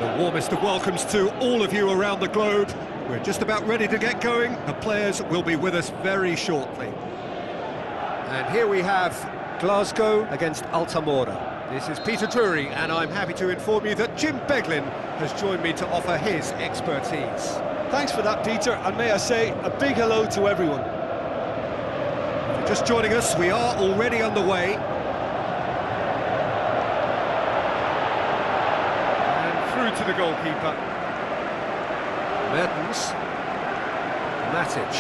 The warmest of welcomes to all of you around the globe. We're just about ready to get going. The players will be with us very shortly. And here we have Glasgow against Altamora. This is Peter Drury, and I'm happy to inform you that Jim Beglin has joined me to offer his expertise. Thanks for that, Peter, and may I say a big hello to everyone. If you're just joining us, we are already underway. Through to the goalkeeper. Mertens. Matic.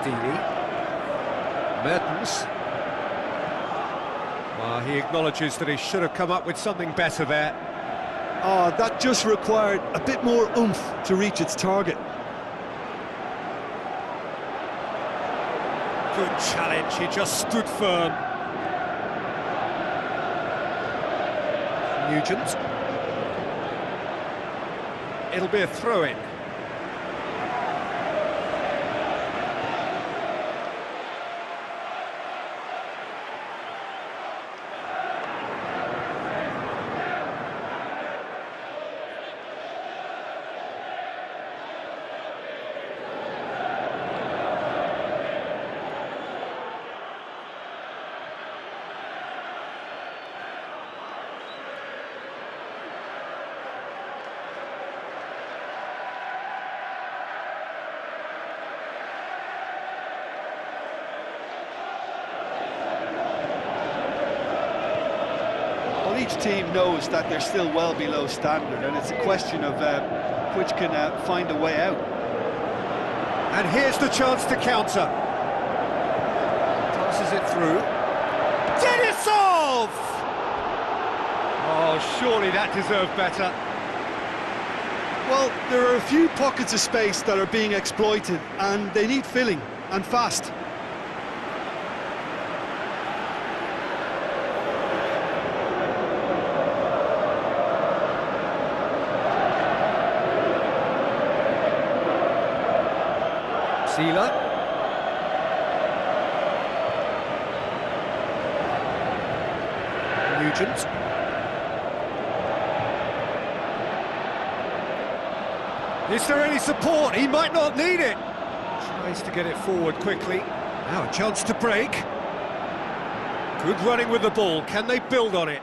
Dini. Mertens. Well, he acknowledges that he should have come up with something better there. Oh, that just required a bit more oomph to reach its target. Good challenge, he just stood firm. Nugent. It'll be a throw-in. Each team knows that they're still well below standard, and it's a question of which can find a way out. And here's the chance to counter. Passes it through. Denisov! Oh, surely that deserved better. Well, there are a few pockets of space that are being exploited, and they need filling, and fast. Sealer. Nugent. Is there any support? He might not need it. Tries to get it forward quickly. Now a chance to break. Good running with the ball. Can they build on it?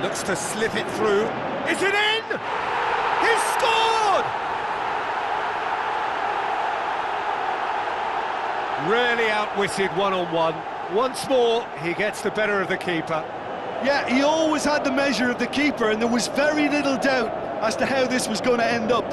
Looks to slip it through. Is it in? He's scored! Really outwitted one-on-one. Once more, he gets the better of the keeper. Yeah, he always had the measure of the keeper, and there was very little doubt as to how this was going to end up.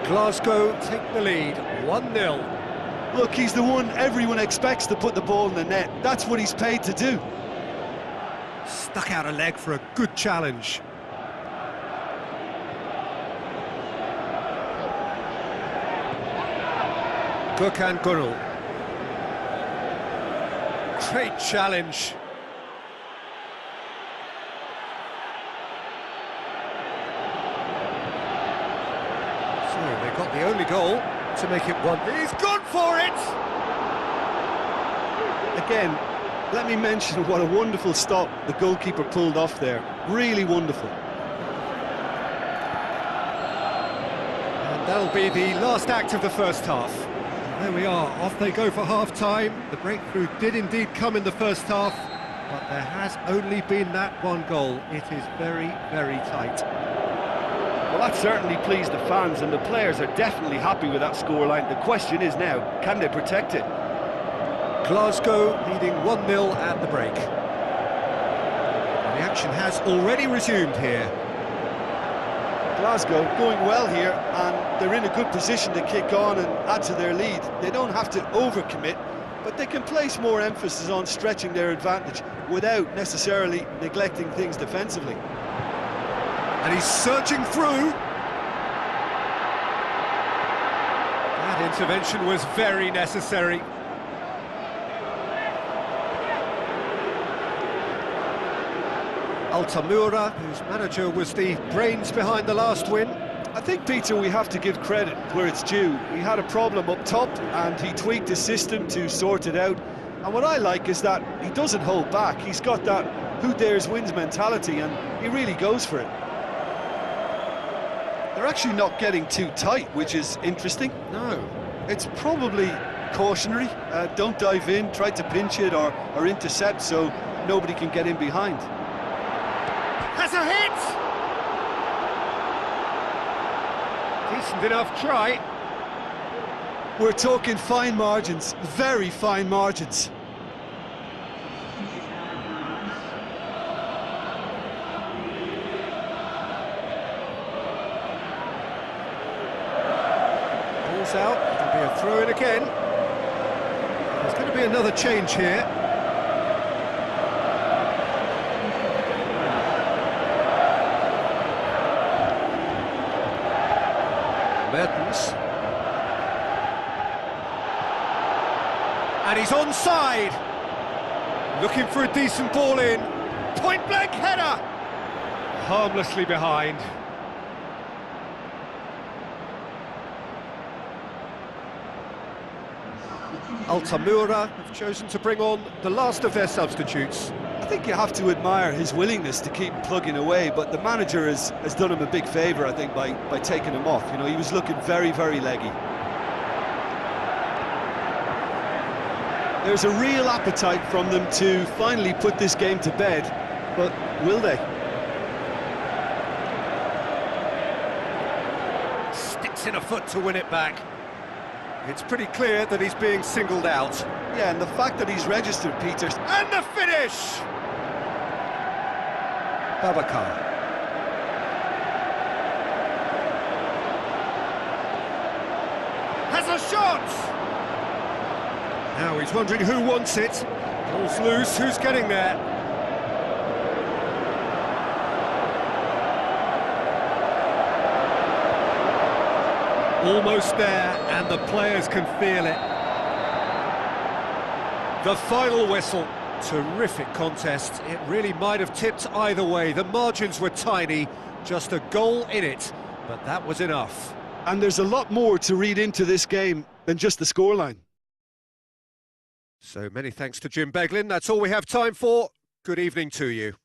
Glasgow take the lead, 1-0. Look, he's the one everyone expects to put the ball in the net. That's what he's paid to do. Stuck out a leg for a good challenge. Gökhan Gönül. Great challenge. So they got the only goal to make it 1. He's gone for it! Again, let me mention what a wonderful stop the goalkeeper pulled off there. Really wonderful. And that'll be the last act of the first half. There we are, off they go for half-time. The breakthrough did indeed come in the first half, but there has only been that one goal. It is very, very tight. Well, that certainly pleased the fans, and the players are definitely happy with that scoreline. The question is now, can they protect it? Glasgow leading 1-0 at the break. The action has already resumed here. Glasgow going well here, and they're in a good position to kick on and add to their lead. They don't have to overcommit, but they can place more emphasis on stretching their advantage without necessarily neglecting things defensively. And he's surging through. That intervention was very necessary. Altamura, whose manager was the brains behind the last win. I think, Peter, we have to give credit where it's due. He had a problem up top and he tweaked his system to sort it out. And what I like is that he doesn't hold back. He's got that who dares wins mentality, and he really goes for it. They're actually not getting too tight, which is interesting. No. It's probably cautionary. Don't dive in, try to pinch it or intercept so nobody can get in behind. Has a hit! Decent enough try. We're talking fine margins, very fine margins. Ball's out, it'll be a throw-in again. There's going to be another change here. Mertens. And he's onside. Looking for a decent ball in. Point-blank header. Harmlessly behind. Altamura have chosen to bring on the last of their substitutes. I think you have to admire his willingness to keep plugging away, but the manager has done him a big favour, I think, by taking him off. You know, he was looking very, very leggy. There's a real appetite from them to finally put this game to bed, but will they? Sticks in a foot to win it back. It's pretty clear that he's being singled out. Yeah, and the fact that he's registered, Peter. And the finish! Babacar. Has a shot! Now he's wondering who wants it. Ball's loose, who's getting there? Almost there, and the players can feel it. The final whistle. Terrific contest. It really might have tipped either way. The margins were tiny, just a goal in it, but that was enough. And there's a lot more to read into this game than just the scoreline. So many thanks to Jim Beglin. That's all we have time for. Good evening to you.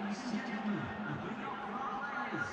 Ladies and gentlemen, the big up for our players.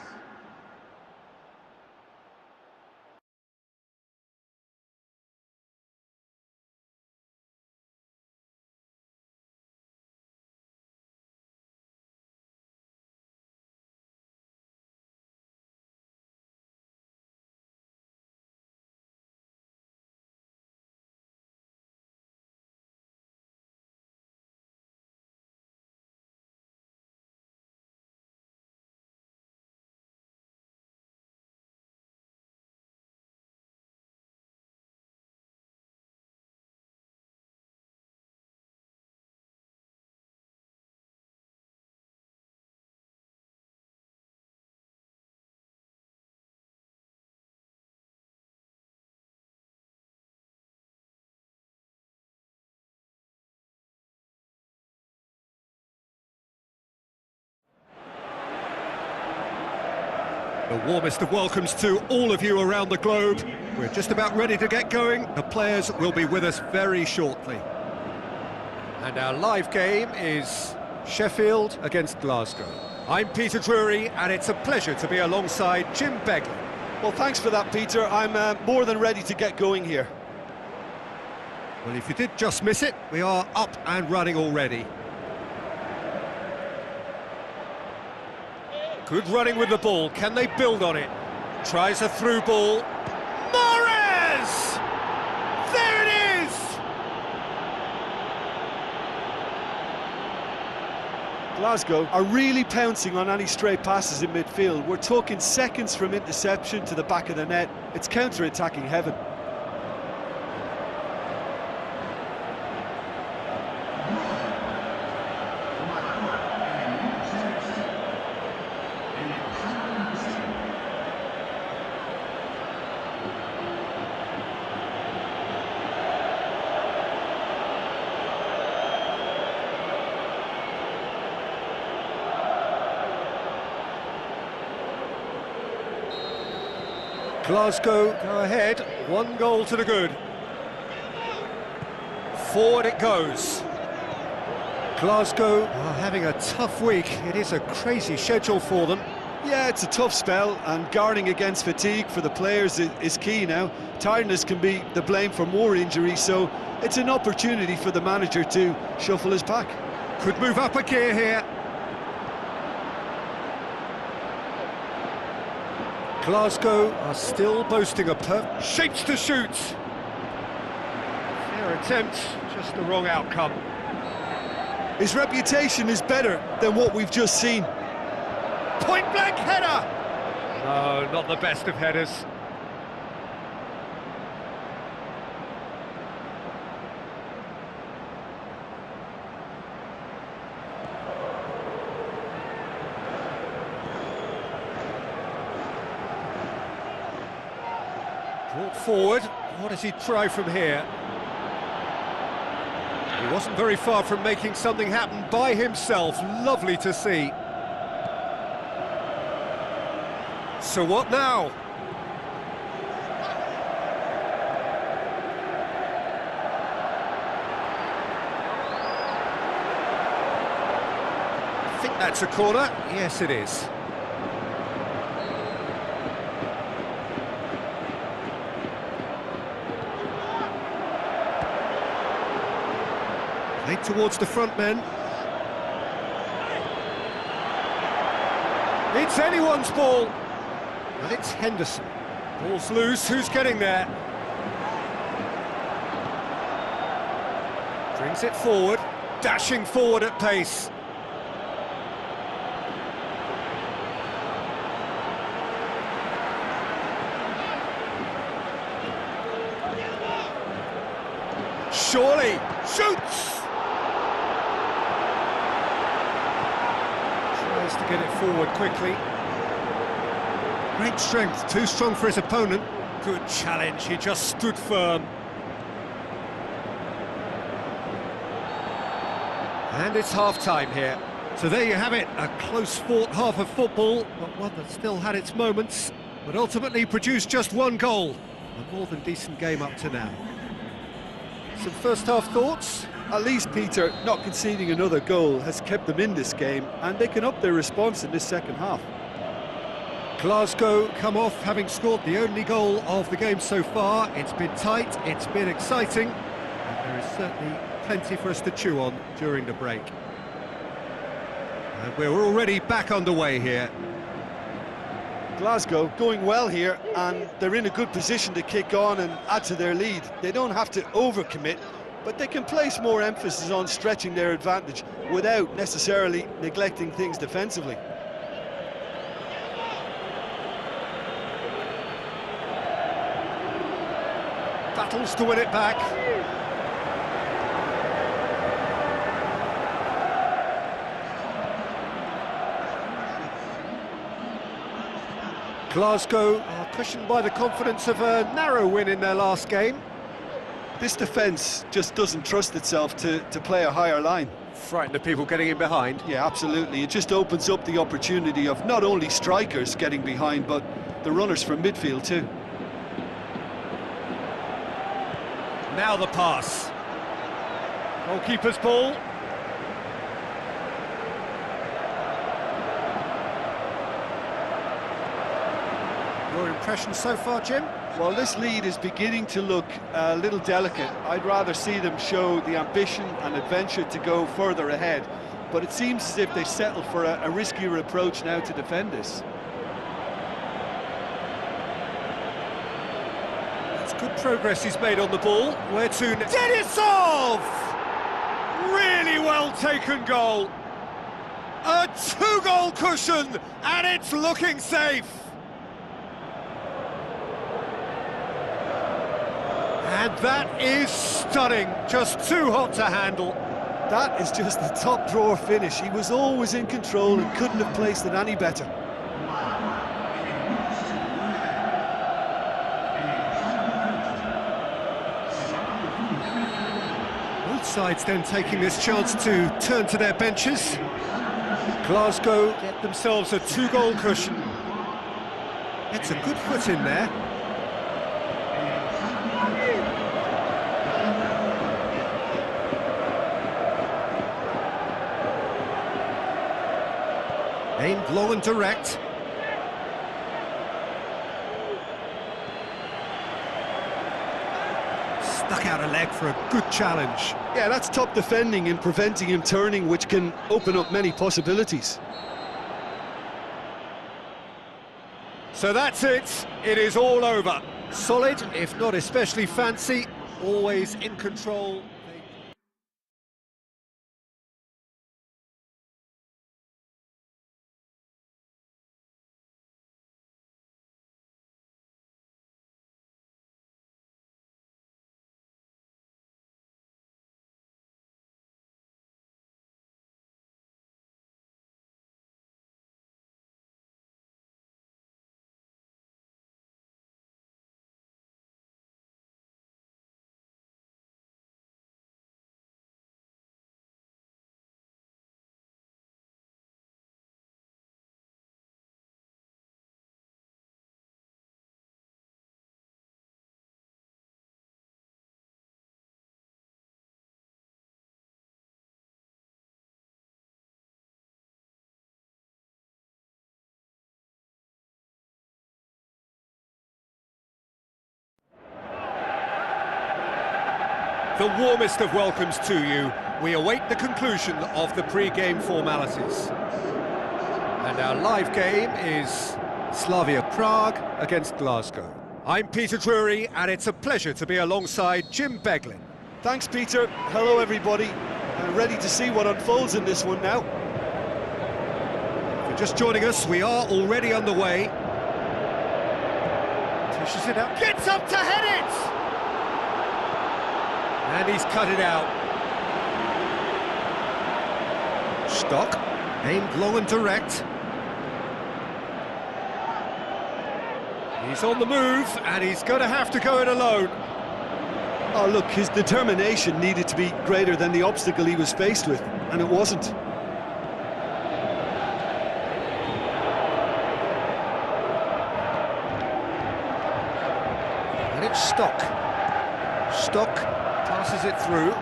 The warmest of welcomes to all of you around the globe. We're just about ready to get going. The players will be with us very shortly. And our live game is Sheffield against Glasgow. I'm Peter Drury, and it's a pleasure to be alongside Jim Begley. Well, thanks for that, Peter. I'm more than ready to get going here. Well, if you did just miss it, we are up and running already. Good running with the ball. Can they build on it? Tries a through ball. Morris! There it is! Glasgow are really pouncing on any stray passes in midfield. We're talking seconds from interception to the back of the net. It's counter-attacking heaven. Glasgow go ahead, 1 goal to the good. Forward it goes. Glasgow are having a tough week. It is a crazy schedule for them. Yeah, it's a tough spell, and guarding against fatigue for the players is key now. Tiredness can be the blame for more injuries, so it's an opportunity for the manager to shuffle his pack. Could move up a gear here. Glasgow are still boasting a shapes to shoot. Fair attempt, just the wrong outcome. His reputation is better than what we've just seen. Point-blank header! No, not the best of headers. Brought forward, what does he try from here? He wasn't very far from making something happen by himself, lovely to see. So what now? I think that's a corner, yes it is. Played towards the front men. It's anyone's ball. And it's Henderson. Ball's loose, who's getting there? Brings it forward, dashing forward at pace. Surely, shoots! Tries to get it forward quickly. Great strength, too strong for his opponent. Good challenge, he just stood firm. And it's half-time here. So there you have it, a close-fought half of football, but one that still had its moments, but ultimately produced just 1 goal. A more than decent game up to now. Some first-half thoughts? At least, Peter, not conceding another goal has kept them in this game, and they can up their response in this second half. Glasgow come off having scored the only goal of the game so far. It's been tight, it's been exciting, and there is certainly plenty for us to chew on during the break. And we're already back underway here. Glasgow going well here, and they're in a good position to kick on and add to their lead. They don't have to overcommit, but they can place more emphasis on stretching their advantage without necessarily neglecting things defensively. Battles to win it back. Glasgow are cushioned by the confidence of a narrow win in their last game. This defence just doesn't trust itself to play a higher line. Frighten the people getting in behind. Yeah, absolutely. It just opens up the opportunity of not only strikers getting behind, but the runners from midfield too. Now the pass. Goalkeeper's ball. Your impression so far, Jim? Well, this lead is beginning to look a little delicate. I'd rather see them show the ambition and adventure to go further ahead. But it seems as if they settle for a riskier approach now to defend this. That's good progress he's made on the ball. Where to? Denisov! Really well taken goal. A two-goal cushion, and it's looking safe. And that is stunning, just too hot to handle. That is just the top drawer finish. He was always in control and couldn't have placed it any better. Both sides then taking this chance to turn to their benches. Glasgow get themselves a two-goal cushion. It's a good foot in there. Aimed low and direct. Stuck out a leg for a good challenge. Yeah, that's top defending and preventing him turning, which can open up many possibilities. So that's it. It is all over. Solid, if not especially fancy, always in control. The warmest of welcomes to you. We await the conclusion of the pre-game formalities. And our live game is Slavia Prague against Glasgow. I'm Peter Drury, and it's a pleasure to be alongside Jim Beglin. Thanks, Peter. Hello, everybody. Ready to see what unfolds in this one now. If you're just joining us, we are already underway. Pushes it up, gets up to head it! And he's cut it out. Stock, aimed low and direct. He's on the move, and he's going to have to go it alone. Oh, look, his determination needed to be greater than the obstacle he was faced with, and it wasn't. And it's Stock. Stock passes it through.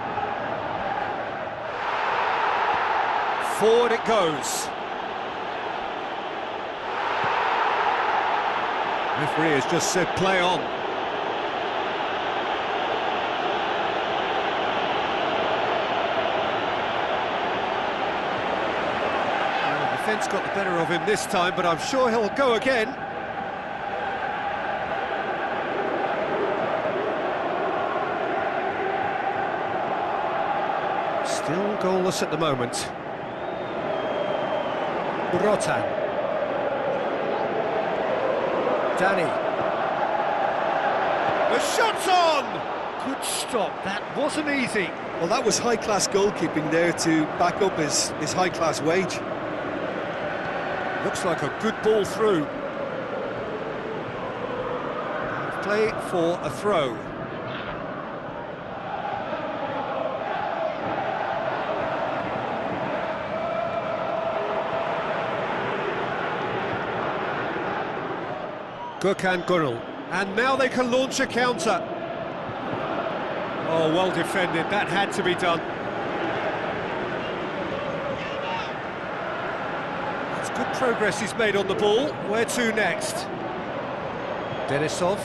Forward it goes. Referee has just said play on. The defence got the better of him this time, but I'm sure he'll go again. Still goalless at the moment. Rotan. Danny. The shot's on! Good stop, that wasn't easy. Well, that was high-class goalkeeping there to back up his high-class wage. Looks like a good ball through. Play for a throw. Gökhan Gürel. And now they can launch a counter. Oh, well defended, that had to be done. It's good progress he's made on the ball. Where to next? Denisov.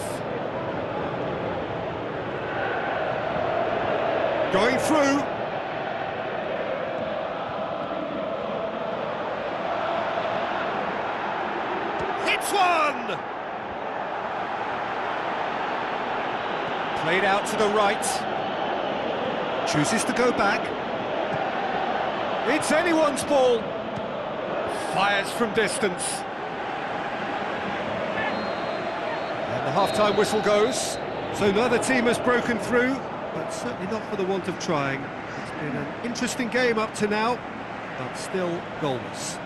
Going through. Hits one! Played out to the right. Chooses to go back. It's anyone's ball. Fires from distance. And the half-time whistle goes. So neither team has broken through, but certainly not for the want of trying. It's been an interesting game up to now, but still goalless.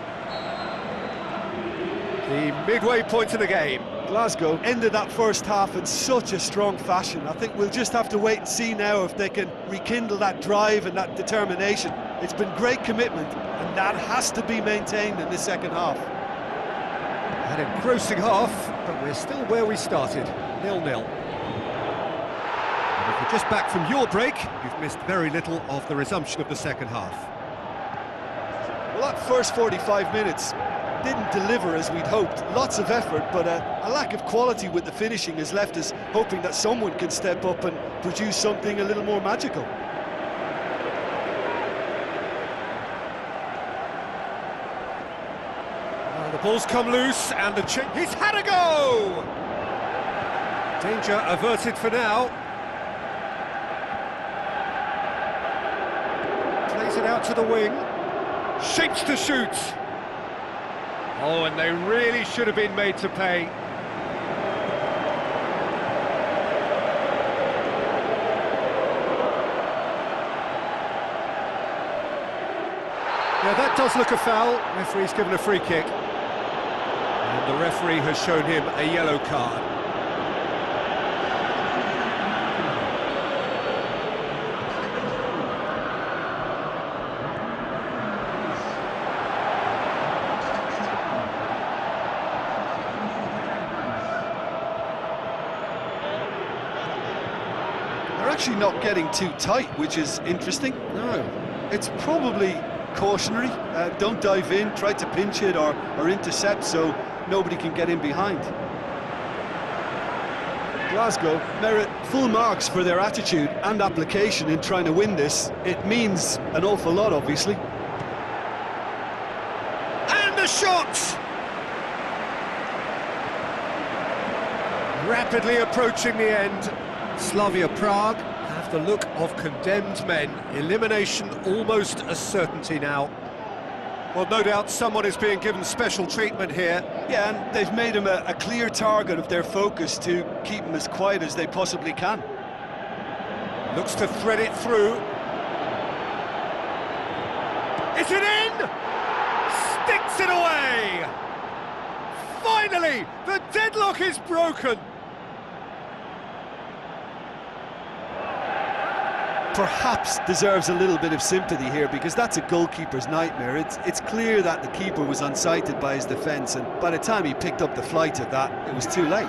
The midway point of the game. Glasgow ended that first half in such a strong fashion. I think we'll just have to wait and see now if they can rekindle that drive and that determination. It's been great commitment, and that has to be maintained in the second half. An engrossing half, but we're still where we started, 0-0. And if you're just back from your break, you've missed very little of the resumption of the second half. Well, that first 45 minutes didn't deliver as we'd hoped. Lots of effort, but a lack of quality with the finishing has left us hoping that someone can step up and produce something a little more magical. The ball's come loose and he's had a go! Danger averted for now. Plays it out to the wing. Shapes to shoot. Oh, and they really should have been made to pay. Yeah, that does look a foul. Referee's given a free kick. And the referee has shown him a yellow card. Actually not getting too tight, which is interesting. No. It's probably cautionary. Don't dive in, try to pinch it or intercept so nobody can get in behind. Glasgow merit full marks for their attitude and application in trying to win this. It means an awful lot, obviously. And the shot! Rapidly approaching the end. Slavia Prague have the look of condemned men. Elimination almost a certainty now. Well, no doubt someone is being given special treatment here. Yeah, and they've made him a clear target of their focus to keep him as quiet as they possibly can. Looks to thread it through. Is it in? Sticks it away! Finally, the deadlock is broken. Perhaps deserves a little bit of sympathy here because that's a goalkeeper's nightmare. It's clear that the keeper was unsighted by his defence, and by the time he picked up the flight of that, it was too late.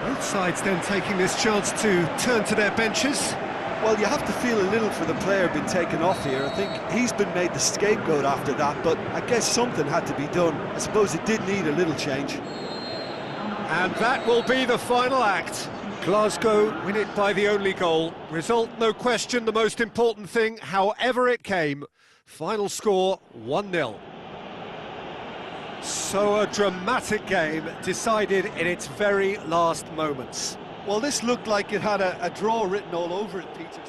Both sides then taking this chance to turn to their benches. Well, you have to feel a little for the player being taken off here. I think he's been made the scapegoat after that, but I guess something had to be done. I suppose it did need a little change. And that will be the final act. Glasgow win it by the only goal. Result, no question, the most important thing, however it came. Final score, 1-0. So a dramatic game decided in its very last moments. Well, this looked like it had a draw written all over it, Peter.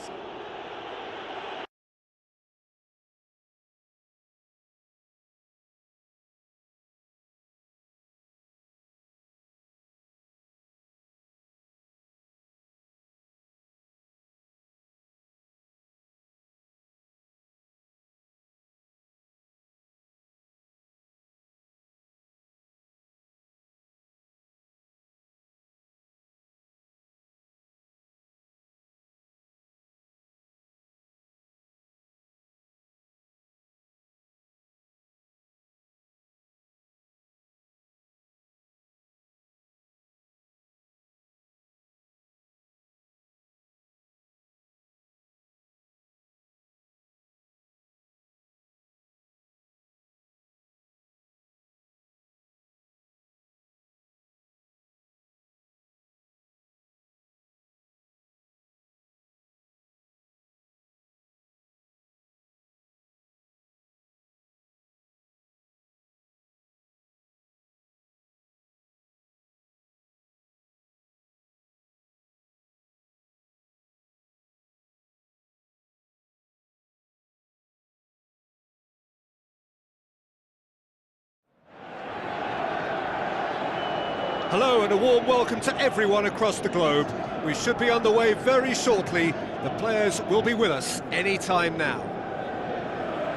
Hello and a warm welcome to everyone across the globe. We should be on the way very shortly. The players will be with us any time now.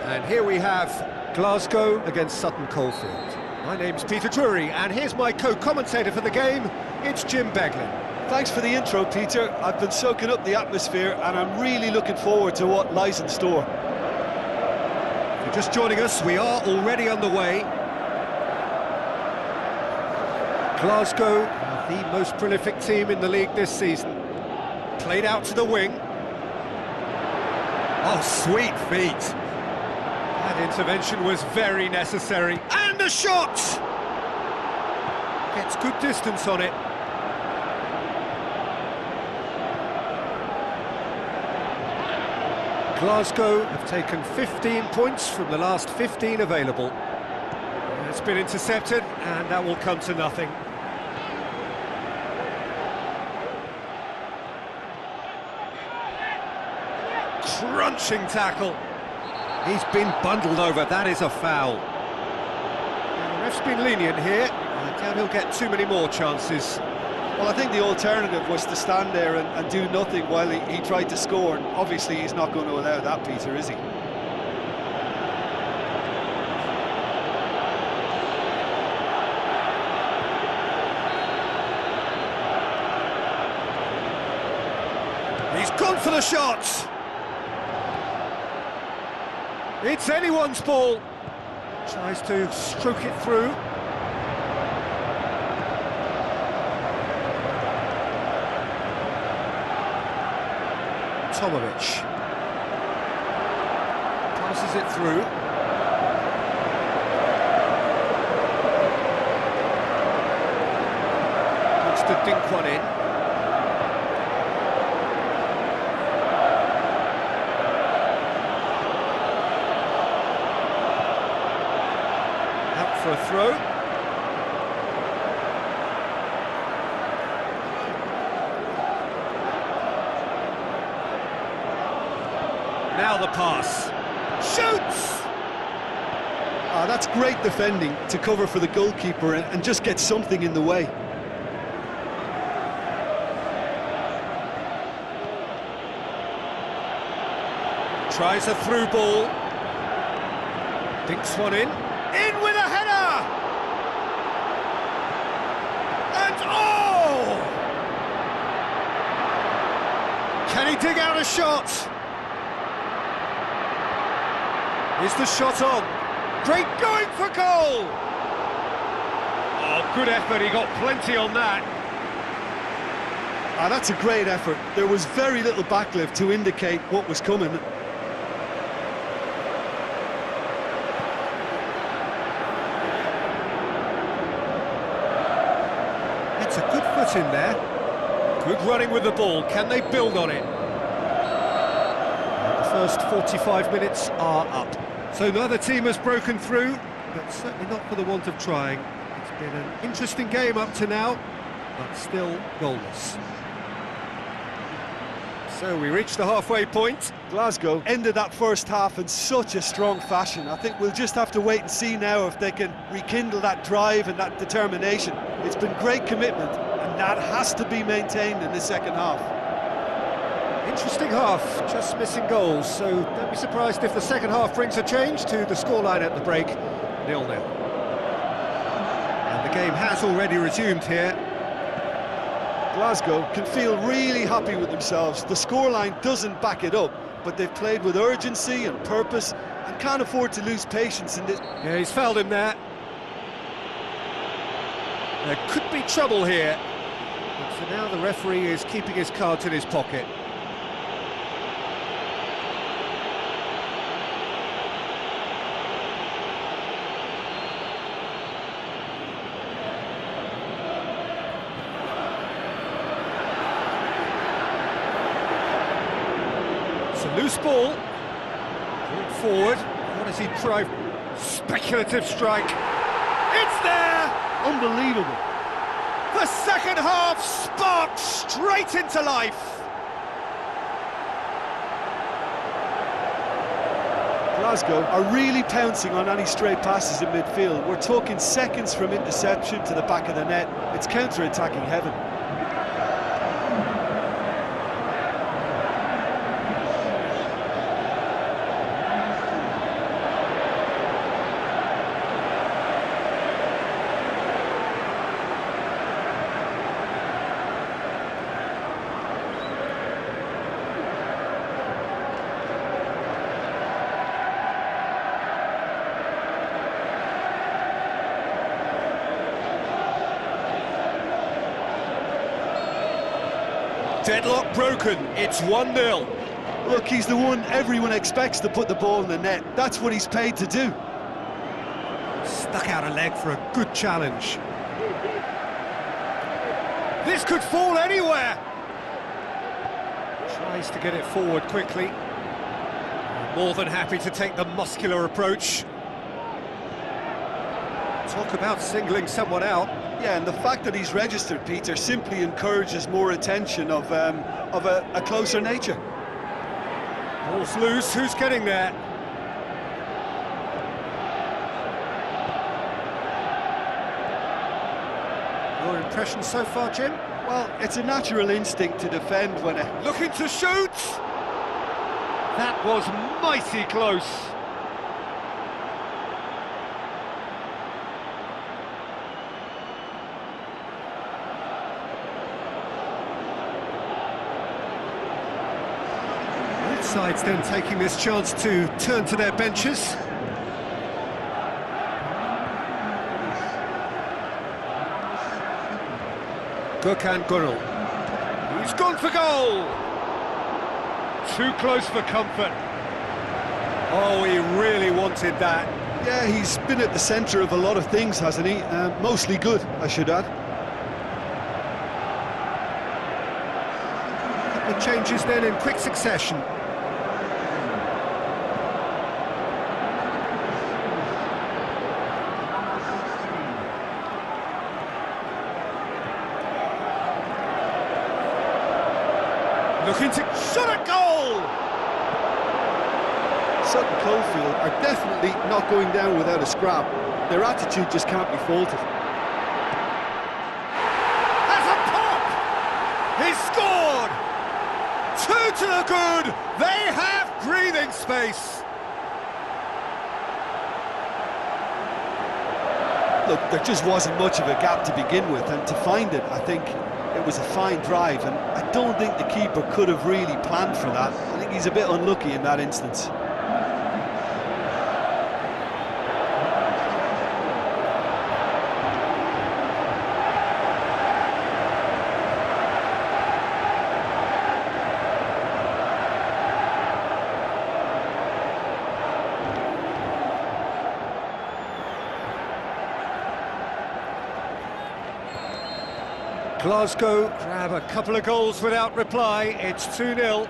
And here we have Glasgow against Sutton Coldfield. My name's Peter Drury, and here's my co-commentator for the game. It's Jim Beglin. Thanks for the intro, Peter. I've been soaking up the atmosphere and I'm really looking forward to what lies in store. If you're just joining us, we are already underway. Glasgow are the most prolific team in the league this season. Played out to the wing. Oh, sweet feet. That intervention was very necessary. And a shot! Gets good distance on it. Glasgow have taken 15 points from the last 15 available. It's been intercepted, and that will come to nothing. Crunching tackle. He's been bundled over, that is a foul. And the ref's been lenient here. I doubt he'll get too many more chances. Well, I think the alternative was to stand there and do nothing while he tried to score, and obviously he's not going to allow that, Peter, is he? He's gone for the shot! It's anyone's ball. Tries to stroke it through. Tomovic. Passes it through. Looks to dink one in. For a throw. Now the pass. Shoots! Ah, that's great defending to cover for the goalkeeper and just get something in the way. Tries a through ball. Dinks one in. In with a header! And oh! Can he dig out a shot? Is the shot on? Great going for goal! Oh, good effort, he got plenty on that. Ah, that's a great effort. There was very little backlift to indicate what was coming. It's a good foot in there. Good running with the ball. Can they build on it? The first 45 minutes are up. So neither team has broken through, but certainly not for the want of trying. It's been an interesting game up to now, but still goalless. So we reach the halfway point. Glasgow ended that first half in such a strong fashion. I think we'll just have to wait and see now if they can rekindle that drive and that determination. It's been great commitment, and that has to be maintained in the second half. Interesting half, just missing goals, so don't be surprised if the second half brings a change to the scoreline at the break, 0-0. And the game has already resumed here. Glasgow can feel really happy with themselves. The scoreline doesn't back it up, but they've played with urgency and purpose and can't afford to lose patience in this. Yeah, he's fouled him there. There could be trouble here, but for now the referee is keeping his cards in his pocket. It's a loose ball. Brought forward. What does he try? Speculative strike. It's there! Unbelievable. The second half sparked straight into life. Glasgow are really pouncing on any stray passes in midfield. We're talking seconds from interception to the back of the net. It's counter-attacking heaven. Deadlock broken, it's 1-0. Look, he's the one everyone expects to put the ball in the net. That's what he's paid to do. Stuck out a leg for a good challenge. This could fall anywhere. Tries to get it forward quickly. More than happy to take the muscular approach. Talk about singling someone out. Yeah, and the fact that he's registered, Peter, simply encourages more attention of a closer nature. Ball's loose, who's getting there? Your impression so far, Jim? Well, it's a natural instinct to defend when Looking to shoot! That was mighty close. Sides then taking this chance to turn to their benches. Gökhan Gürel. He's gone for goal! Too close for comfort. Oh, he really wanted that. Yeah, he's been at the centre of a lot of things, hasn't he? Mostly good, I should add. The changes then in quick succession. Looking to shot a goal! Sutton Coldfield are definitely not going down without a scrap. Their attitude just can't be faulted. That's a pop! He's scored! 2 to the good! They have breathing space! Look, there just wasn't much of a gap to begin with, and to find it, I think it was a fine drive, and I don't think the keeper could have really planned for that. I think he's a bit unlucky in that instance. Glasgow grab a couple of goals without reply. It's 2-0.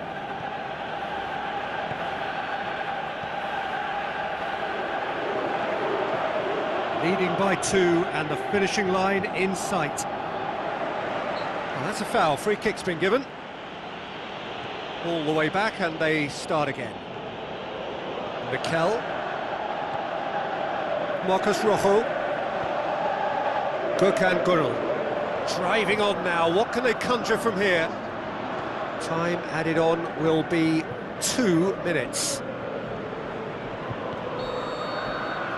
Leading by 2 and the finishing line in sight. Well, that's a foul. Free kick's been given. All the way back and they start again. Mikel. Marcus Rojo. Gökhan Gürel. Driving on now, what can they conjure from here? Time added on will be 2 minutes.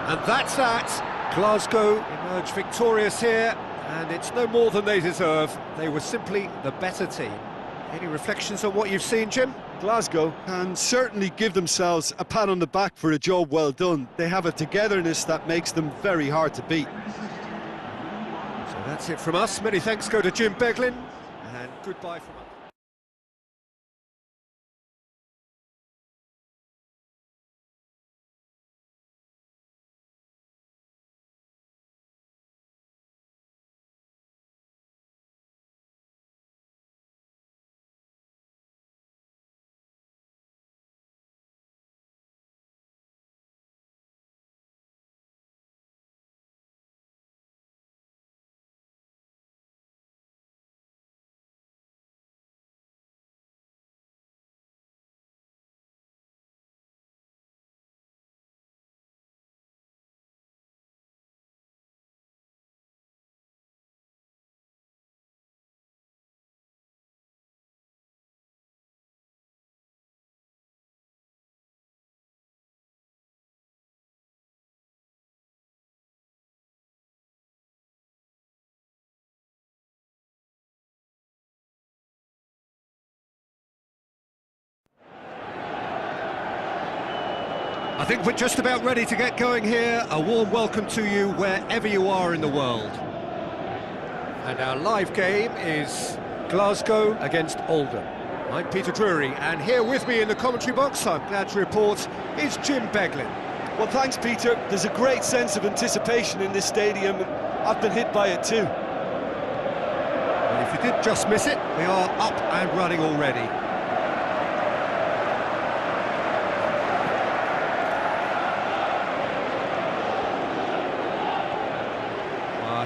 And that's that. Glasgow emerge victorious here, and it's no more than they deserve. They were simply the better team. Any reflections on what you've seen, Jim? Glasgow can certainly give themselves a pat on the back for a job well done. They have a togetherness that makes them very hard to beat. So that's it from us. Many thanks go to Jim Beglin, and goodbye from us. I think we're just about ready to get going here. A warm welcome to you wherever you are in the world. And our live game is Glasgow against Oldham. I'm Peter Drury, and here with me in the commentary box, I'm glad to report, is Jim Beglin. Well, thanks, Peter. There's a great sense of anticipation in this stadium. I've been hit by it too. And if you did just miss it, we are up and running already.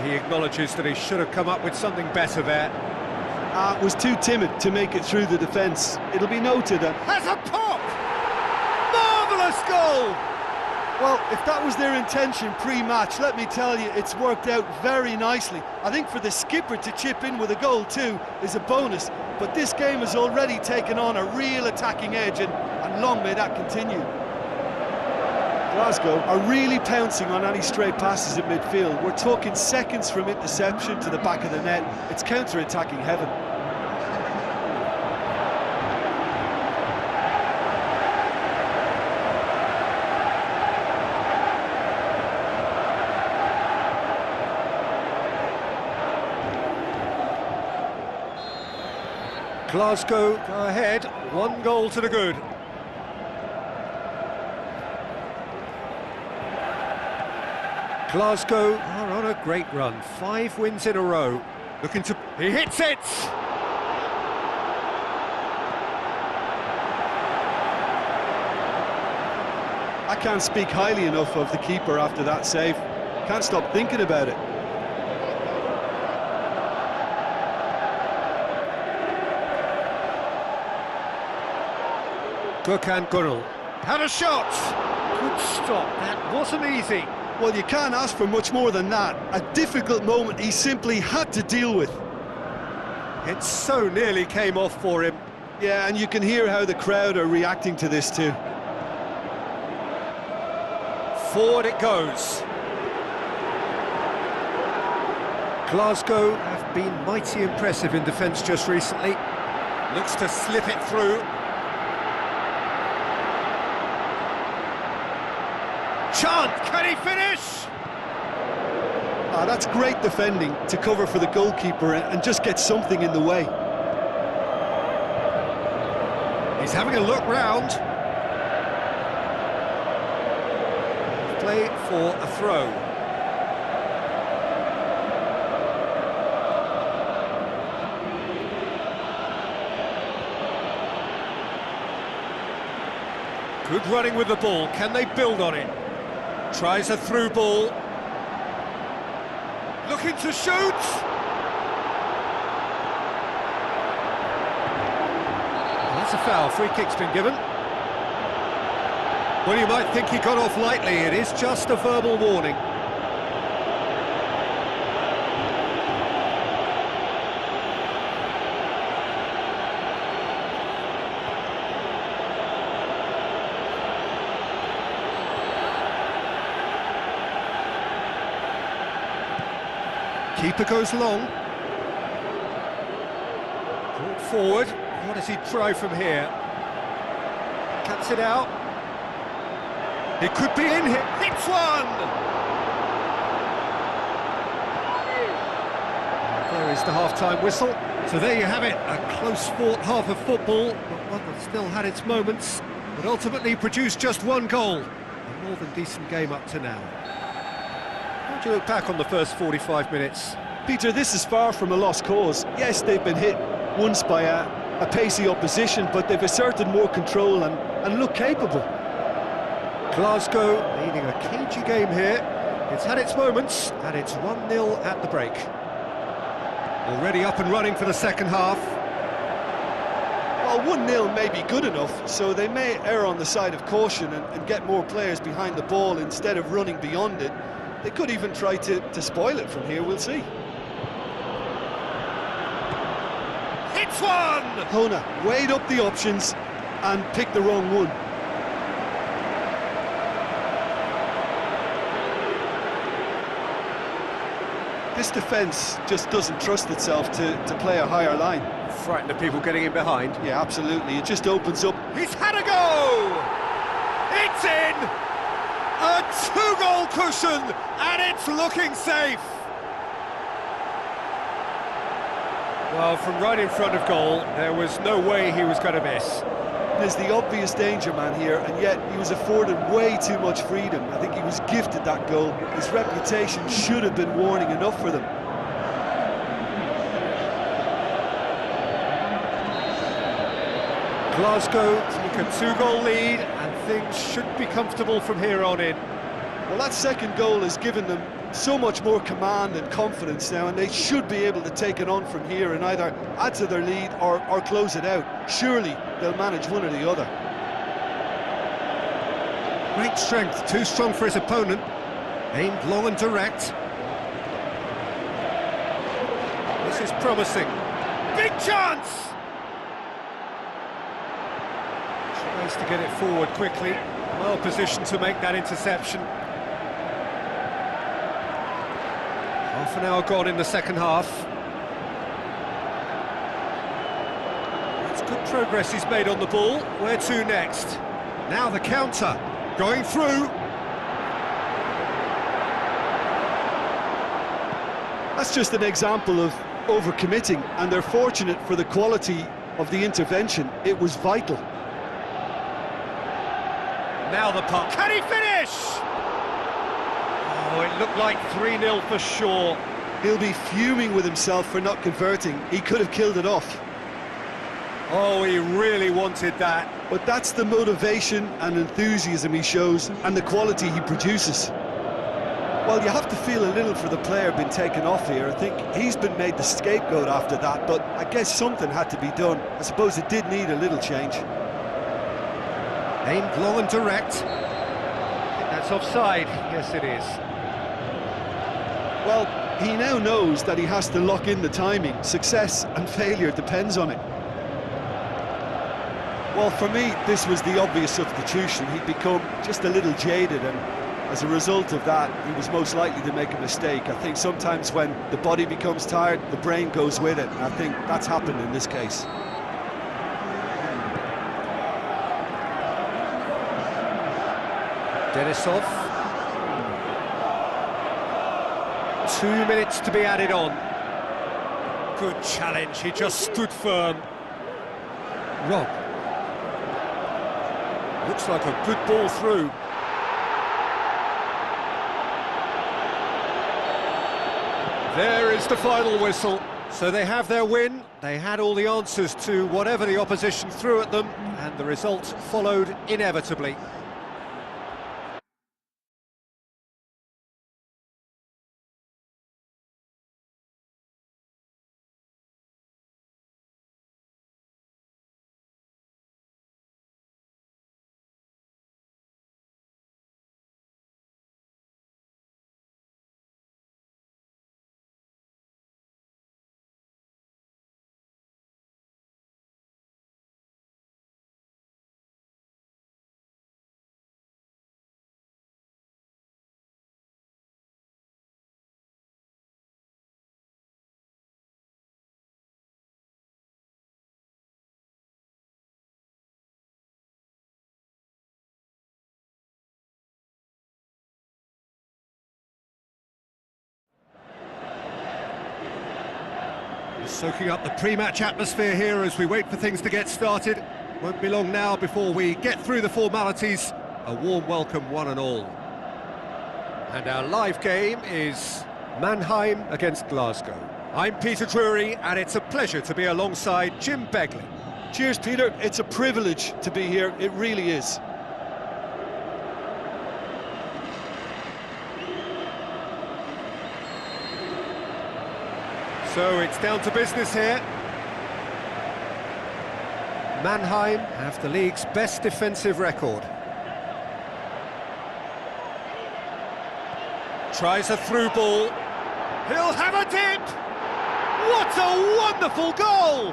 He acknowledges that he should have come up with something better there. Was too timid to make it through the defence. It'll be noted. Has a pop! Marvellous goal! Well, if that was their intention pre-match, let me tell you, it's worked out very nicely. I think for the skipper to chip in with a goal too is a bonus, but this game has already taken on a real attacking edge, and long may that continue. Glasgow are really pouncing on any stray passes in midfield. We're talking seconds from interception to the back of the net. It's counter-attacking heaven. Glasgow go ahead, 1 goal to the good. Glasgow are on a great run, 5 wins in a row. Looking to... he hits it! I can't speak highly enough of the keeper after that save. Can't stop thinking about it. Gökhan Gürel had a shot! Good stop, that wasn't easy. Well, you can't ask for much more than that. A difficult moment he simply had to deal with. It so nearly came off for him. Yeah, and you can hear how the crowd are reacting to this too. Forward it goes. Glasgow have been mighty impressive in defence just recently. Looks to slip it through. Chant, can he finish? That's great defending to cover for the goalkeeper and just get something in the way. He's having a look round. Play for a throw. Good running with the ball, can they build on it? Tries a through ball. Looking to shoot! That's a foul, free kick's been given. Well, you might think he got off lightly, it is just a verbal warning. Keeper goes long. Brought forward. What does he try from here? Cuts it out. It could be in here. Hits one! There is the half-time whistle. So there you have it, a close-fought half of football, but one that still had its moments, but ultimately produced just 1 goal. A more than decent game up to now. How do you look back on the first 45 minutes? Peter, this is far from a lost cause. Yes, they've been hit once by a pacey opposition, but they've asserted more control and look capable. Glasgow leading a cagey game here. It's had its moments, and it's 1-0 at the break. Already up and running for the second half. Well, 1-0 may be good enough, so they may err on the side of caution and get more players behind the ball instead of running beyond it. They could even try to spoil it from here, we'll see. Hits one! Hona weighed up the options and picked the wrong one. This defence just doesn't trust itself to play a higher line. Frightened of people getting in behind. Yeah, absolutely. It just opens up. He's had a go! It's in! A two-goal cushion, and it's looking safe! Well, from right in front of goal, there was no way he was going to miss. There's the obvious danger man here, and yet he was afforded way too much freedom. I think he was gifted that goal. His reputation should have been warning enough for them. Glasgow take a two-goal lead, and things should be comfortable from here on in. Well, that second goal has given them so much more command and confidence now, and they should be able to take it on from here and either add to their lead or close it out. Surely they'll manage one or the other. Great strength, too strong for his opponent. Aimed long and direct. This is promising. Big chance! Tries to get it forward quickly. Well positioned to make that interception. Half an hour gone in the second half. That's good progress he's made on the ball. Where to next? Now the counter, going through. That's just an example of overcommitting, and they're fortunate for the quality of the intervention. It was vital. Now the puck. Can he finish? Oh, it looked like 3-0 for sure. He'll be fuming with himself for not converting. He could have killed it off. Oh, he really wanted that. But that's the motivation and enthusiasm he shows, and the quality he produces. Well, you have to feel a little for the player being taken off here. I think he's been made the scapegoat after that, but I guess something had to be done. I suppose it did need a little change. Aimed long and direct. I think that's offside. Yes, it is. Well, he now knows that he has to lock in the timing. Success and failure depends on it. Well, for me, this was the obvious substitution. He'd become just a little jaded, and as a result of that, he was most likely to make a mistake. I think sometimes when the body becomes tired, the brain goes with it, and I think that's happened in this case. Denisov. 2 minutes to be added on. Good challenge, he just stood firm. Rob. Looks like a good ball through. There is the final whistle. So they have their win. They had all the answers to whatever the opposition threw at them, and the result followed inevitably. Soaking up the pre-match atmosphere here as we wait for things to get started. Won't be long now before we get through the formalities. A warm welcome, one and all. And our live game is Mannheim against Glasgow. I'm Peter Drury, and it's a pleasure to be alongside Jim Beglin. Cheers, Peter. It's a privilege to be here. It really is. So it's down to business here. Mannheim have the league's best defensive record. Tries a through ball. He'll have a dip! What a wonderful goal!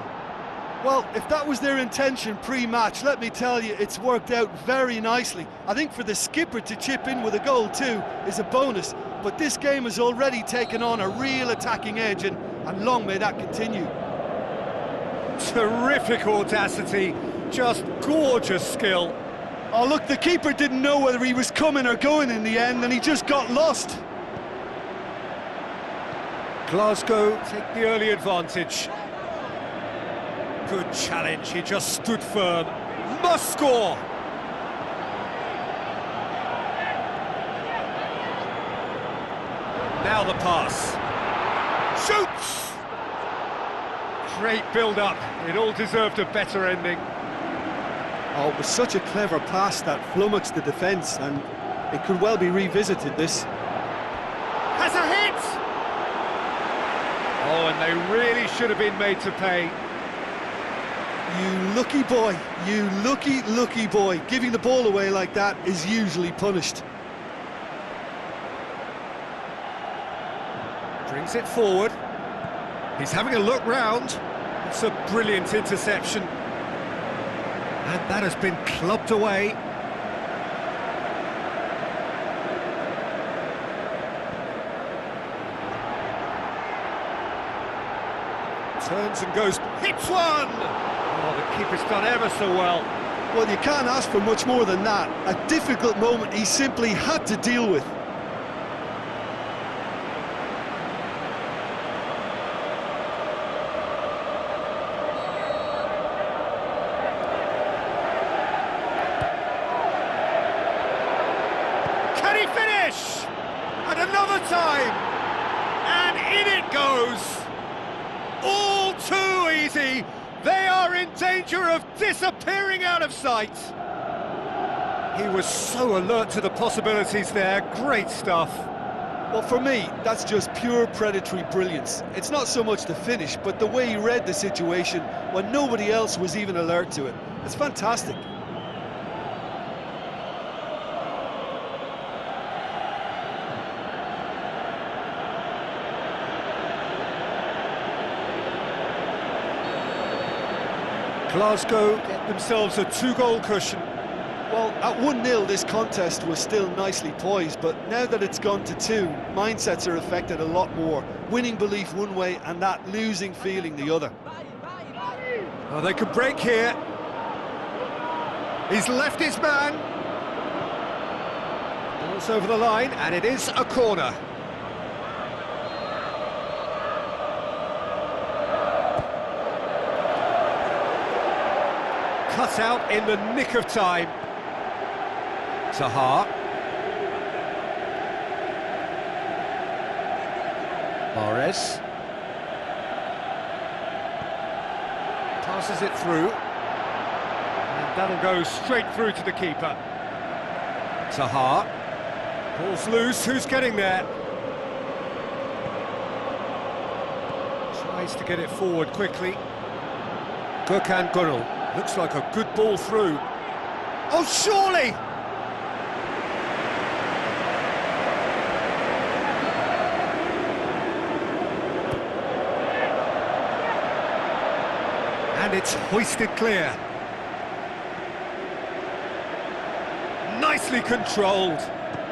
Well, if that was their intention pre-match, let me tell you, it's worked out very nicely. I think for the skipper to chip in with a goal too is a bonus, but this game has already taken on a real attacking edge, and long may that continue. Terrific audacity, just gorgeous skill. Oh, look, the keeper didn't know whether he was coming or going in the end, and he just got lost. Glasgow take the early advantage. Good challenge, he just stood firm. Must score! Now the pass. Shoots! Great build-up, it all deserved a better ending. Oh, it was such a clever pass that flummoxed the defence, and it could well be revisited, this. Has a hit! Oh, and they really should have been made to pay. You lucky boy, you lucky boy. Giving the ball away like that is usually punished. Brings it forward. He's having a look round. It's a brilliant interception. And that has been clubbed away. Turns and goes, hits one! Oh, the keeper's done ever so well. Well, you can't ask for much more than that. A difficult moment he simply had to deal with. Can he finish? And another time! And in it goes! All too easy! They are in danger of disappearing out of sight! He was so alert to the possibilities there, great stuff. Well, for me, that's just pure predatory brilliance. It's not so much the finish, but the way he read the situation when nobody else was even alert to it. It's fantastic. Glasgow get themselves a 2-goal cushion. Well, at 1-0 this contest was still nicely poised, but now that it's gone to 2, mindsets are affected a lot more. Winning belief one way and that losing feeling the other. Oh, they could break here. He's left his man. Ball's over the line, and it is a corner. Cut out in the nick of time. Zaha. Mahrez. Passes it through. And that'll go straight through to the keeper. Zaha. Ball's loose, who's getting there? Tries to get it forward quickly. Gökhan Gönül. Looks like a good ball through. Oh, surely! And it's hoisted clear. Nicely controlled.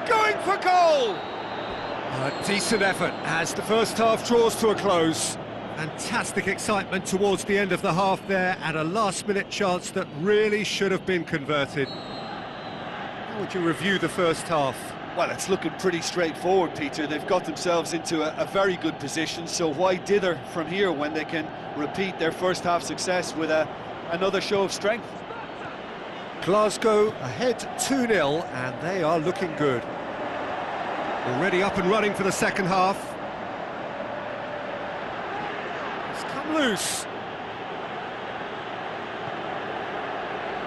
Going for goal! A decent effort as the first half draws to a close. Fantastic excitement towards the end of the half there, and a last-minute chance that really should have been converted. How would you review the first half? Well, it's looking pretty straightforward, Peter. They've got themselves into a very good position, so why dither from here when they can repeat their first half success with another show of strength? Glasgow ahead 2-0, and they are looking good. Already up and running for the second half. Loose.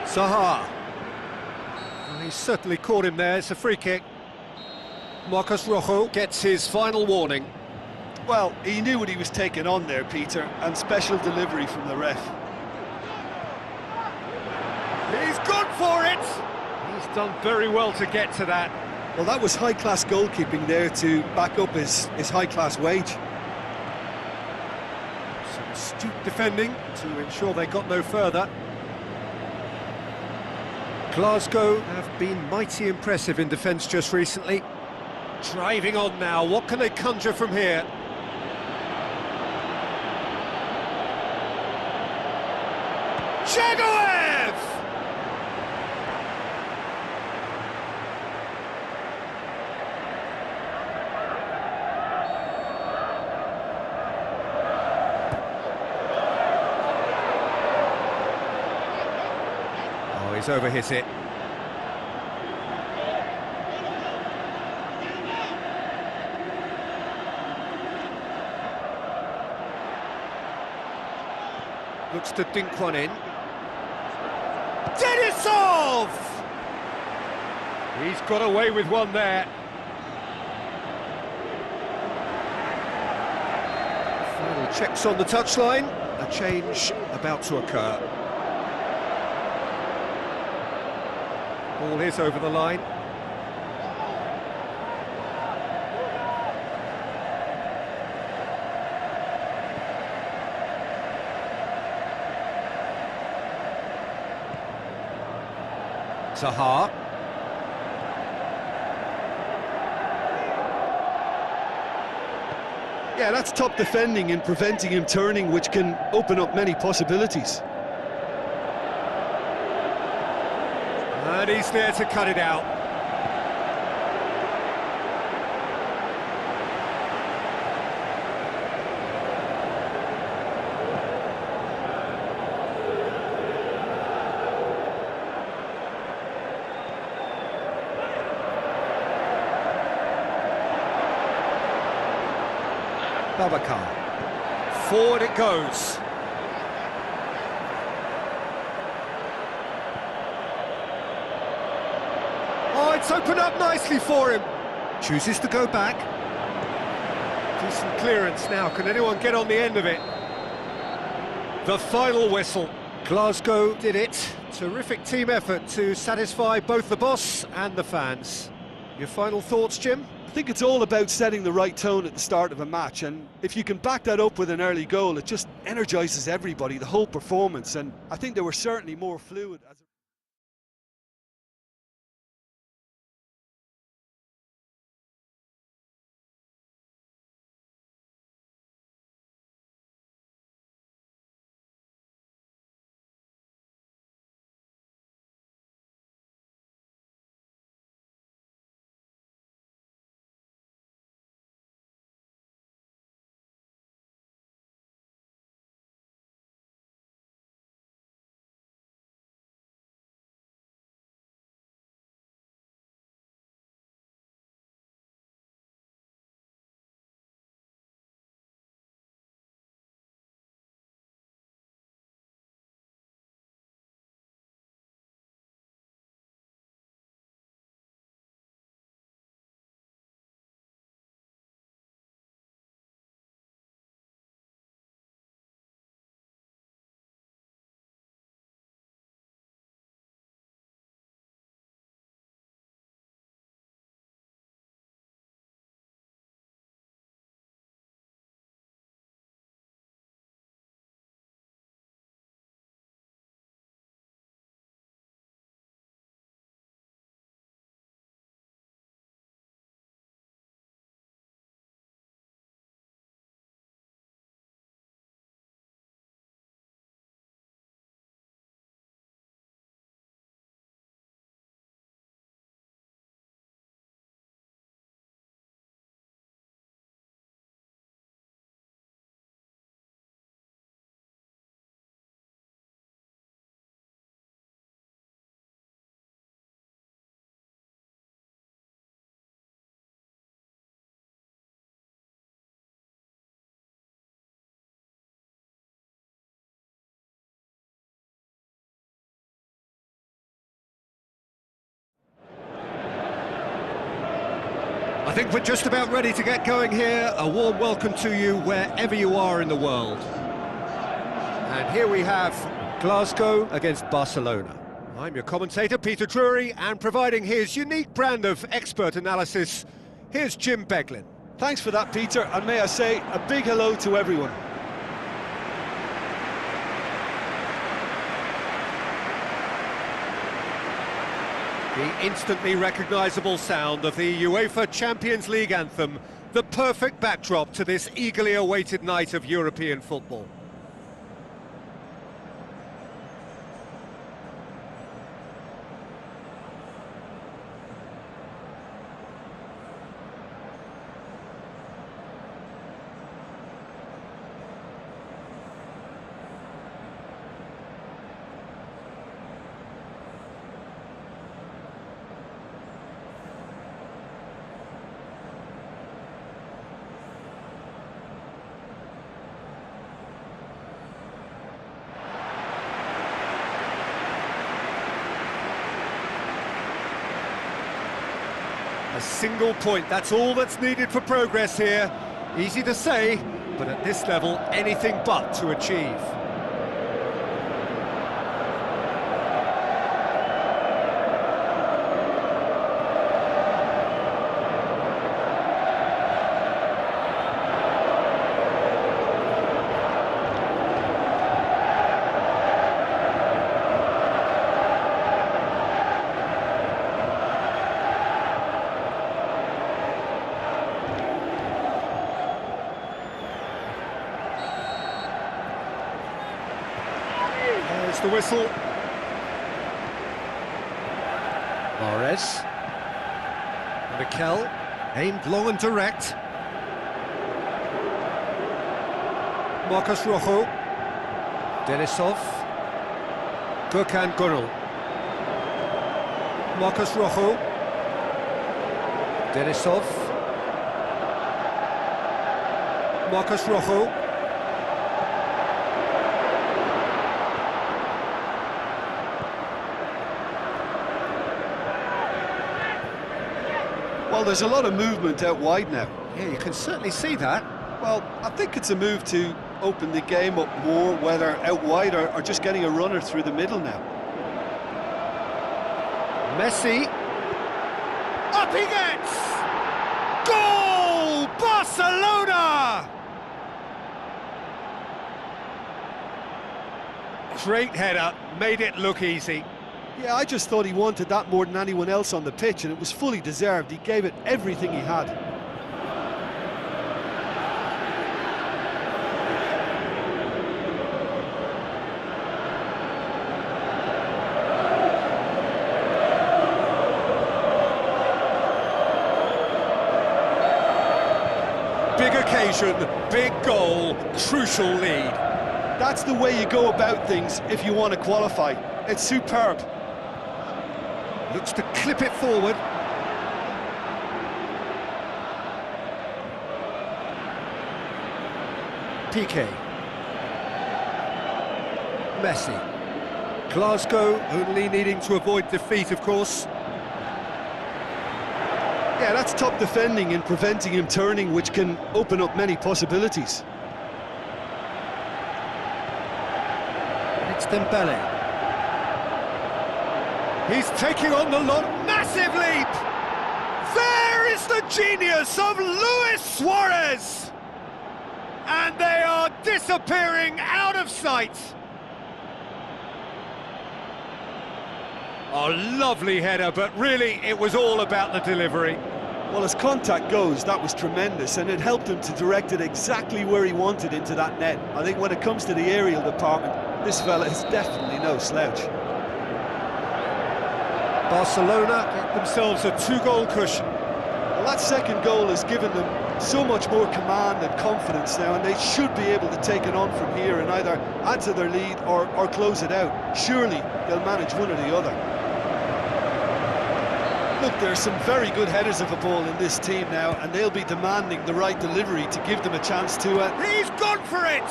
Zaha. Well, he certainly caught him there, it's a free kick. Marcos Rojo gets his final warning. Well, he knew what he was taking on there, Peter, and special delivery from the ref. He's gone for it! He's done very well to get to that. Well, that was high-class goalkeeping there to back up his high-class wage. Astute defending to ensure they got no further. Glasgow have been mighty impressive in defence just recently. Driving on now, what can they conjure from here? Jagoev! he's overhit it. Looks to dink one in. Denisov! He's got away with one there. Final checks on the touchline. A change about to occur. Ball is over the line. Zaha. Yeah, that's top defending and preventing him turning, which can open up many possibilities. And he's there to cut it out. Babacar. Forward it goes. Oh, it's opened up nicely for him. Chooses to go back. Decent clearance now. Can anyone get on the end of it? The final whistle. Glasgow did it. Terrific team effort to satisfy both the boss and the fans. Your final thoughts, Jim? I think it's all about setting the right tone at the start of a match, and if you can back that up with an early goal, it just energises everybody, the whole performance, and I think they were certainly more fluid as I think we're just about ready to get going here. A warm welcome to you wherever you are in the world. And here we have Glasgow against Barcelona. I'm your commentator, Peter Drury, and providing his unique brand of expert analysis, here's Jim Beglin. Thanks for that, Peter, and may I say a big hello to everyone. The instantly recognisable sound of the UEFA Champions League anthem, the perfect backdrop to this eagerly awaited night of European football. A single point, that's all that's needed for progress here. Easy to say, but at this level, anything but to achieve. There's the whistle. Mahrez. Mikel, aimed long and direct. Marcus Rojo. Denisov. Gökhan Gönül. Marcus Rojo. Denisov. Marcus Rojo. Well, there's a lot of movement out wide now. Yeah, you can certainly see that. Well, I think it's a move to open the game up more, whether out wide or just getting a runner through the middle now. Messi. Up he gets! Goal! Barcelona! Great header, made it look easy. Yeah, I just thought he wanted that more than anyone else on the pitch, and it was fully deserved. He gave it everything he had. Big occasion, big goal, crucial lead. That's the way you go about things if you want to qualify. It's superb. Looks to clip it forward. Piqué. Messi. Glasgow only needing to avoid defeat, of course. Yeah, that's top defending and preventing him turning, which can open up many possibilities. It's Dembele. He's taking on the lot. Massive leap! There is the genius of Luis Suarez! And they are disappearing out of sight. A lovely header, but really it was all about the delivery. Well, as contact goes, that was tremendous, and it helped him to direct it exactly where he wanted into that net. I think when it comes to the aerial department, this fella is definitely no slouch. Barcelona get themselves a 2-goal cushion. Well, that second goal has given them so much more command and confidence now, and they should be able to take it on from here and either add to their lead or close it out. Surely they'll manage one or the other. Look, there's some very good headers of a ball in this team now, and they'll be demanding the right delivery to give them a chance to... He's gone for it!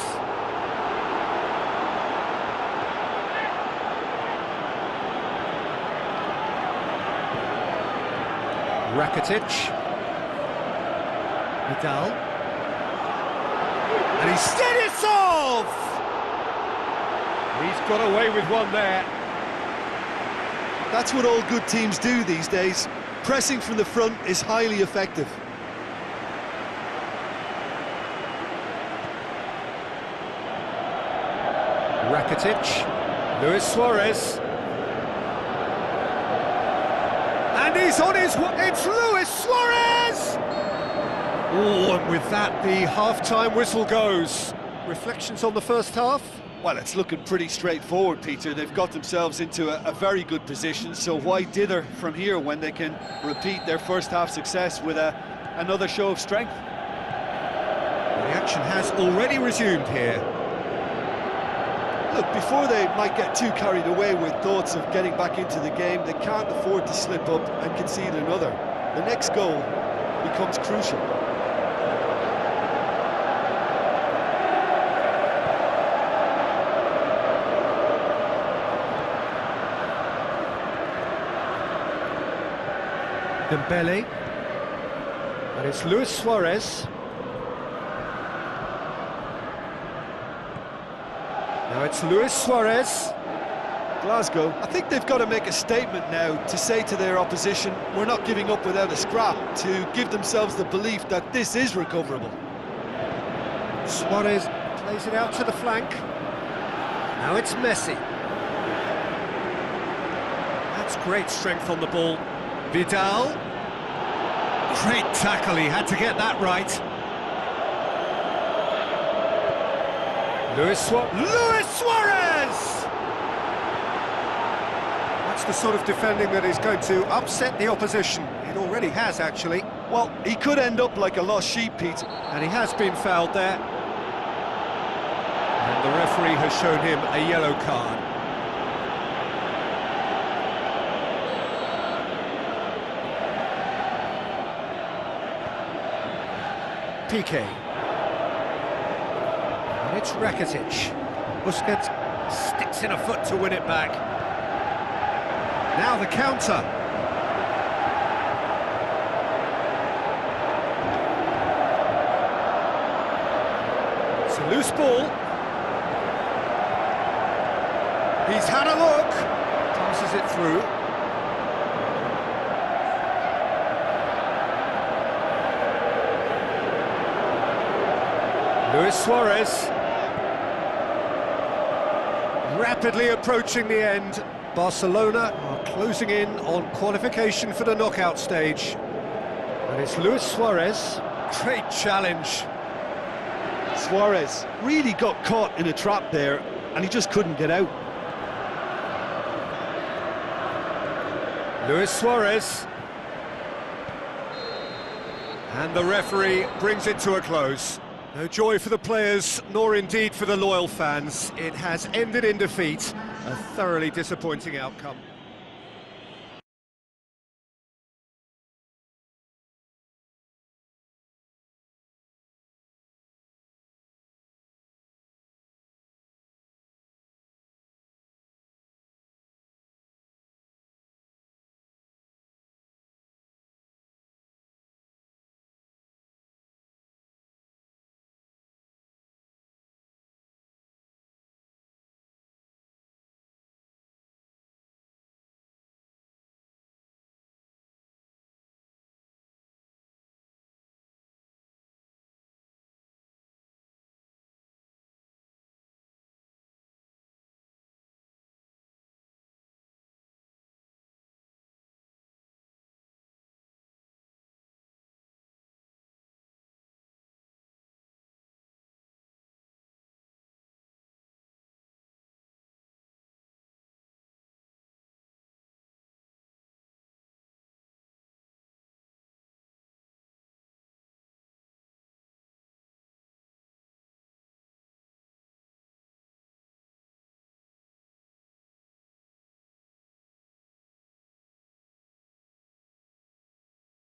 Rakitic. Vidal. And he's Denisov! He's got away with one there. That's what all good teams do these days. Pressing from the front is highly effective. Rakitic. Luis Suarez. And he's on his way. It's Luis Suarez! Oh, and with that, the half-time whistle goes. Reflections on the first half? Well, it's looking pretty straightforward, Peter. They've got themselves into a very good position, so why dither from here when they can repeat their first half success with another show of strength? The action has already resumed here. Look, before they might get too carried away with thoughts of getting back into the game, they can't afford to slip up and concede another. The next goal becomes crucial. Dembele. And it's Luis Suarez. Now it's Luis Suarez. Glasgow, I think they've got to make a statement now to say to their opposition, we're not giving up without a scrap, to give themselves the belief that this is recoverable. Suarez plays it out to the flank. Now it's Messi. That's great strength on the ball. Vidal. Great tackle, he had to get that right. Luis Suarez! That's the sort of defending that is going to upset the opposition. It already has, actually. Well, he could end up like a lost sheep, Pete. And he has been fouled there. And the referee has shown him a yellow card. Piqué. And it's Rakitic. Busquets sticks in a foot to win it back. Now the counter. It's a loose ball. He's had a look. Passes it through. Luis Suarez. Rapidly approaching the end. Barcelona are closing in on qualification for the knockout stage. And it's Luis Suarez. Great challenge. Suarez really got caught in a trap there, and he just couldn't get out. Luis Suarez. And the referee brings it to a close. No joy for the players, nor indeed for the loyal fans. It has ended in defeat, a thoroughly disappointing outcome.